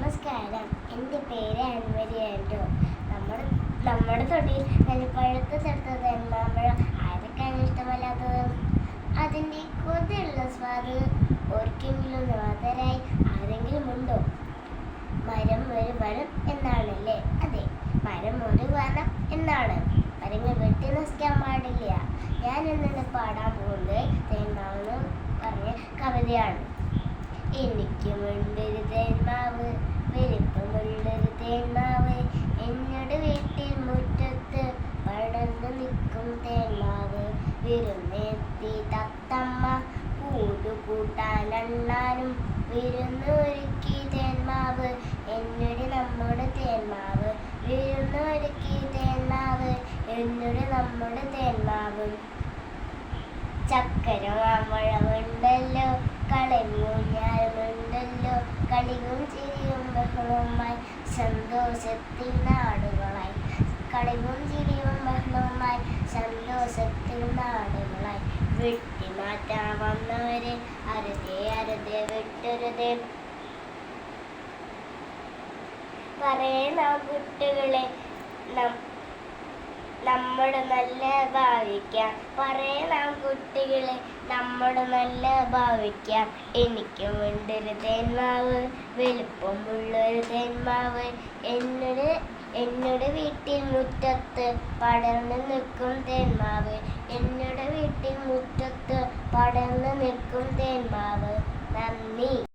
നമസ്കാരം. എൻ്റെ പേര് അൻവരിയാട്ടോ. നമ്മുടെ തൊടിയിൽ നല്ല പഴുത്ത ചേർത്ത തേന്മാമ്പഴം ആരൊക്കെയാണ് ഇഷ്ടമല്ലാത്തത്? അതിൻ്റെ കൊതിയുള്ള സ്വാദ് ഓർക്കെങ്കിലും നാഥരായി ആരെങ്കിലും ഉണ്ടോ? മരം ഒരു വനം എന്നാണല്ലേ? അതെ, മരം ഒരു വനം എന്നാണ്. മരങ്ങൾ വെട്ടി നശിക്കാൻ പാടില്ല. ഞാൻ എന്നിട്ട് പാടാൻ പോകുന്നത് തേന്മാവെന്ന് പറഞ്ഞ കവിതയാണ്. എനിക്കുമുണ്ടൊരു തേന്മാവ്, വലിപ്പമുള്ളൊരു തേന്മാവ്, എന്നോട് വീട്ടിൽ മുറ്റത്ത് പടർന്നു നിൽക്കും തേന്മാവ്. വിരുന്നെത്തി തത്തമ്മ കൂടുകൂട്ടാനെണ്ണാനും വിരുന്നൊരുക്കി തേന്മാവ്, എന്നോട് നമ്മുടെ തേന്മാവ്. വിരുന്നൊരുക്കി തേന്മാവ്, എന്നോട് നമ്മുടെ തേന്മാവ്. ചക്കര മാമ്പഴമുണ്ടല്ലോ, കളഞ്ഞൂഞ്ഞാലുമുണ്ടല്ലോ, കളിയും ചിരിയും ബഹളവുമായി സന്തോഷത്തിൻ നാടുകളായി. കളിയും ചിരിയും ബഹളവുമായി സന്തോഷത്തിൻ നാടുകളായി. വെട്ടിമാറ്റാൻ വന്നവരെ അരുതേ അരുതേ വിട്ടരുതേ. പറയണം കുട്ടികളെ, നമ്മുടെ നല്ല ഭാവിക്കാം. പറയണം കുട്ടികളെ, നമ്മുടെ നല്ല ഭാവിക്കാം. എനിക്കുമുണ്ടൊരു തേന്മാവ്, വലുപ്പമുള്ളൊരു തേന്മാവ്, എന്നോട് വീട്ടിൽ മുറ്റത്ത് പടർന്നു നിൽക്കും തേന്മാവ്. എന്നോട് വീട്ടിൽ മുറ്റത്ത് പടർന്നു നിൽക്കും തേന്മാവ്. നന്ദി.